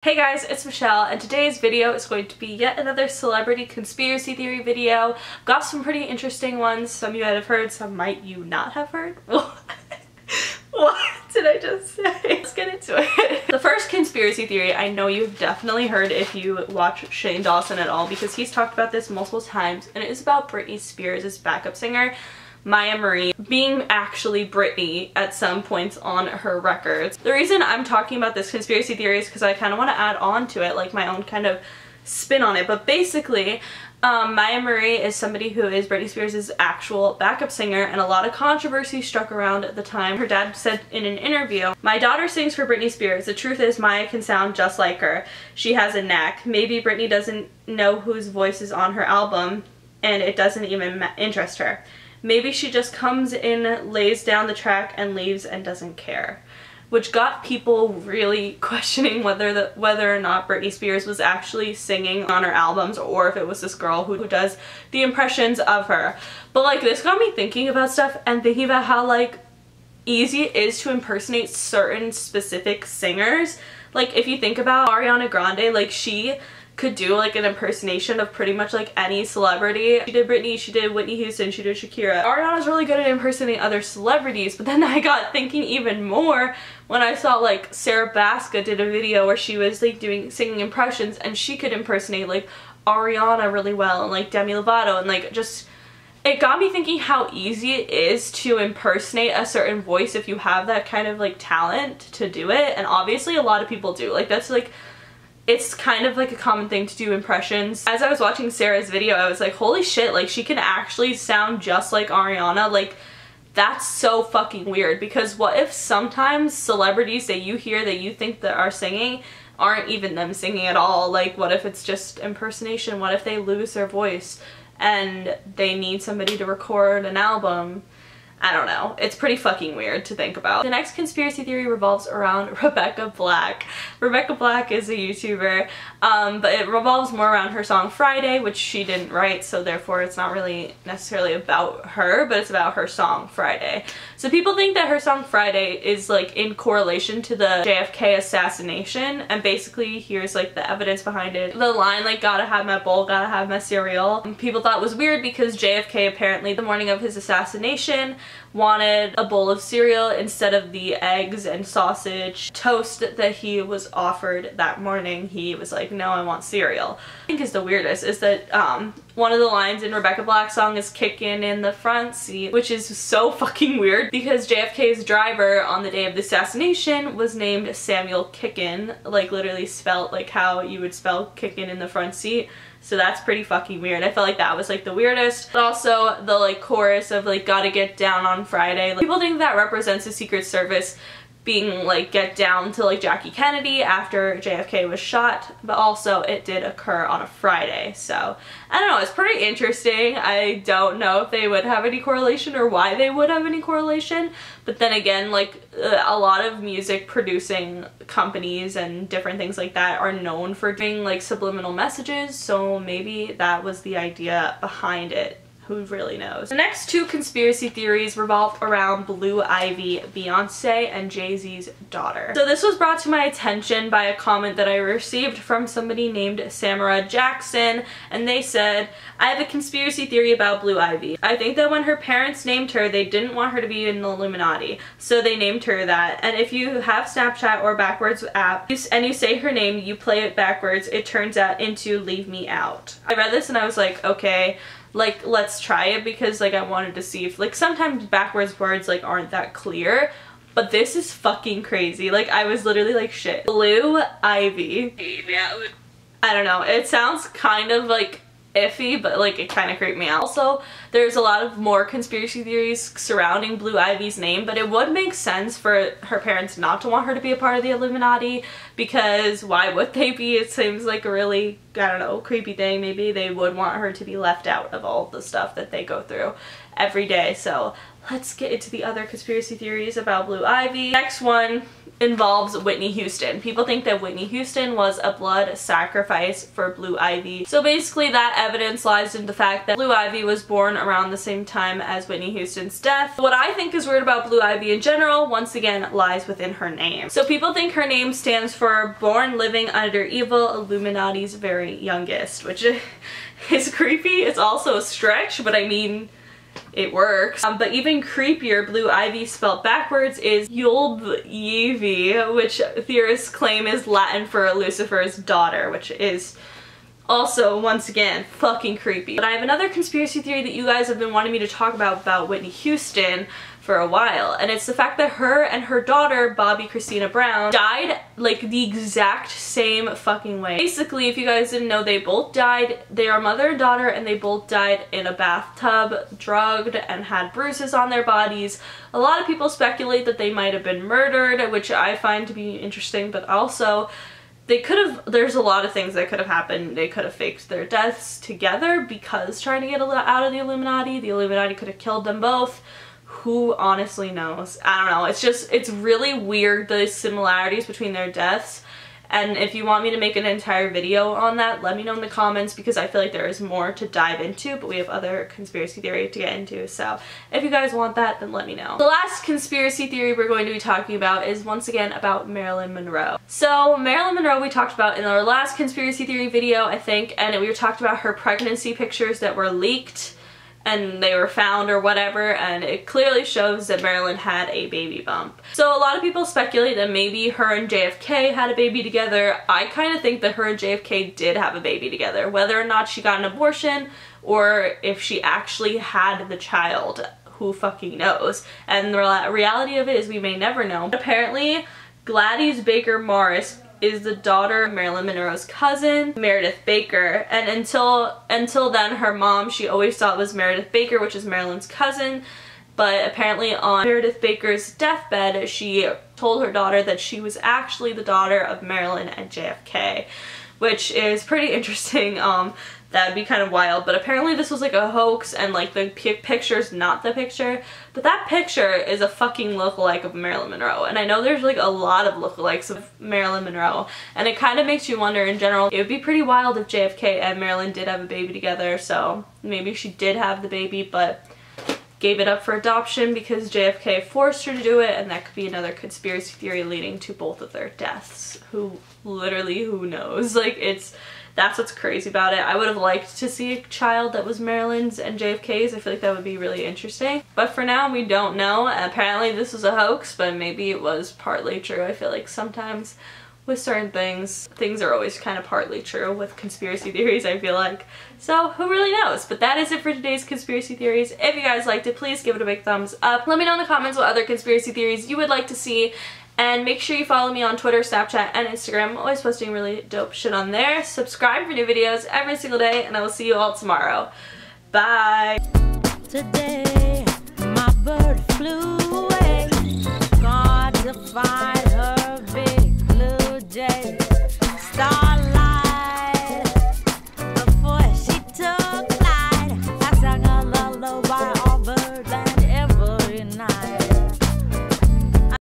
Hey guys, it's Michelle, and today's video is going to be yet another celebrity conspiracy theory video. I've got some pretty interesting ones. Some you might have heard, some might you not have heard. What did I just say? Let's get into it. The first conspiracy theory I know you've definitely heard if you watch Shane Dawson at all, because he's talked about this multiple times, and it is about Britney Spears' backup singer, Maya Marie, being actually Britney at some points on her records. The reason I'm talking about this conspiracy theory is because I kind of want to add on to it, like my own kind of spin on it. But basically, Maya Marie is somebody who is Britney Spears' actual backup singer, and a lot of controversy struck around at the time. Her dad said in an interview, "My daughter sings for Britney Spears. The truth is Maya can sound just like her. She has a knack. Maybe Britney doesn't know whose voice is on her album, and it doesn't even interest her. Maybe she just comes in, lays down the track, and leaves and doesn't care." Which got people really questioning whether or not Britney Spears was actually singing on her albums, or if it was this girl who does the impressions of her. But like, this got me thinking about stuff and thinking about how like easy it is to impersonate certain specific singers. Like if you think about Ariana Grande, like she could do like an impersonation of pretty much like any celebrity. She did Britney, she did Whitney Houston, she did Shakira. Ariana's really good at impersonating other celebrities, but then I got thinking even more when I saw like Sarah Baska did a video where she was like singing impressions, and she could impersonate like Ariana really well, and like Demi Lovato, and like just, it got me thinking how easy it is to impersonate a certain voice if you have that kind of like talent to do it. And obviously a lot of people do. Like that's like, it's kind of like a common thing to do impressions. As I was watching Sarah's video, I was like, holy shit, like she can actually sound just like Ariana. Like that's so fucking weird, because what if sometimes celebrities that you hear that you think that are singing aren't even them singing at all? Like what if it's just impersonation? What if they lose their voice and they need somebody to record an album? I don't know. It's pretty fucking weird to think about. The next conspiracy theory revolves around Rebecca Black. Rebecca Black is a YouTuber, but it revolves more around her song Friday, which she didn't write, so therefore it's not really necessarily about her, but it's about her song Friday. So people think that her song Friday is like in correlation to the JFK assassination, and basically here's like the evidence behind it. The line like, "Gotta have my bowl, gotta have my cereal," people thought was weird because JFK apparently the morning of his assassination wanted a bowl of cereal instead of the eggs and sausage toast that he was offered that morning. He was like, "No, I want cereal." I think is the weirdest is that one of the lines in Rebecca Black's song is "kicking in the front seat," which is so fucking weird because JFK's driver on the day of the assassination was named Samuel Kickin, like literally spelt like how you would spell kicking in the front seat. So that's pretty fucking weird. I felt like that was like the weirdest. But also the like chorus of like, "Gotta get down on Friday." Like, people think that represents the Secret Service being like, get down to like Jackie Kennedy after JFK was shot, but also it did occur on a Friday. So I don't know, it's pretty interesting. I don't know if they would have any correlation or why they would have any correlation, but then again, like a lot of music producing companies and different things like that are known for doing like subliminal messages, so maybe that was the idea behind it. Who really knows? The next two conspiracy theories revolve around Blue Ivy, Beyonce and Jay-Z's daughter. So this was brought to my attention by a comment that I received from somebody named Samara Jackson, and they said, "I have a conspiracy theory about Blue Ivy. I think that when her parents named her, they didn't want her to be in the Illuminati, so they named her that. And if you have Snapchat or backwards app and you say her name, you play it backwards, it turns out into Leave Me Out." I read this and I was like, okay, like let's try it, because like I wanted to see if like sometimes backwards words like aren't that clear, but this is fucking crazy. Like I was literally like, shit. Blue Ivy. I don't know, it sounds kind of like iffy, but like it kind of creeped me out. Also, there's a lot of more conspiracy theories surrounding Blue Ivy's name, but it would make sense for her parents not to want her to be a part of the Illuminati, because why would they be? It seems like a really, I don't know, creepy thing. Maybe they would want her to be left out of all the stuff that they go through every day. So let's get into the other conspiracy theories about Blue Ivy. Next one involves Whitney Houston. People think that Whitney Houston was a blood sacrifice for Blue Ivy. So basically that evidence lies in the fact that Blue Ivy was born around the same time as Whitney Houston's death. What I think is weird about Blue Ivy in general, once again, lies within her name. So people think her name stands for Born Living Under Evil, Illuminati's Very Youngest, which is creepy. It's also a stretch, but I mean, it works. But even creepier, Blue Ivy spelled backwards is Yulbyivi, which theorists claim is Latin for Lucifer's daughter, which is also, once again, fucking creepy. But I have another conspiracy theory that you guys have been wanting me to talk about Whitney Houston for a while, and it's the fact that her and her daughter, Bobby Christina Brown, died like the exact same fucking way. Basically, if you guys didn't know, they both died. They are mother and daughter, and they both died in a bathtub, drugged, and had bruises on their bodies. A lot of people speculate that they might have been murdered, which I find to be interesting, but also they could have, there's a lot of things that could have happened. They could have faked their deaths together because trying to get out of the Illuminati. The Illuminati could have killed them both. Who honestly knows? I don't know. It's just, it's really weird, the similarities between their deaths. And if you want me to make an entire video on that, let me know in the comments, because I feel like there is more to dive into, but we have other conspiracy theory to get into. So if you guys want that, then let me know. The last conspiracy theory we're going to be talking about is once again about Marilyn Monroe. So Marilyn Monroe we talked about in our last conspiracy theory video, I think, and we talked about her pregnancy pictures that were leaked and they were found or whatever, and it clearly shows that Marilyn had a baby bump. So a lot of people speculate that maybe her and JFK had a baby together. I kind of think that her and JFK did have a baby together. Whether or not she got an abortion or if she actually had the child, who fucking knows? And the reality of it is we may never know. Apparently, Gladys Baker Morris is the daughter of Marilyn Monroe's cousin, Meredith Baker, and until then her mom she always thought was Meredith Baker, which is Marilyn's cousin, but apparently on Meredith Baker's deathbed she told her daughter that she was actually the daughter of Marilyn and JFK, which is pretty interesting. That would be kind of wild, but apparently this was like a hoax and like the picture's not the picture, but that picture is a fucking lookalike of Marilyn Monroe, and I know there's like a lot of lookalikes of Marilyn Monroe, and it kind of makes you wonder in general. It would be pretty wild if JFK and Marilyn did have a baby together, so maybe she did have the baby but gave it up for adoption because JFK forced her to do it, and that could be another conspiracy theory leading to both of their deaths. Who knows? Like, that's what's crazy about it. I would have liked to see a child that was Marilyn's and JFK's. I feel like that would be really interesting. But for now, we don't know. Apparently this was a hoax, but maybe it was partly true. I feel like sometimes with certain things are always kind of partly true with conspiracy theories, I feel like. So who really knows? But that is it for today's conspiracy theories. If you guys liked it, please give it a big thumbs up. Let me know in the comments what other conspiracy theories you would like to see. And make sure you follow me on Twitter, Snapchat, and Instagram. I'm always posting really dope shit on there. Subscribe for new videos every single day, and I will see you all tomorrow. Bye! Today, my bird flew.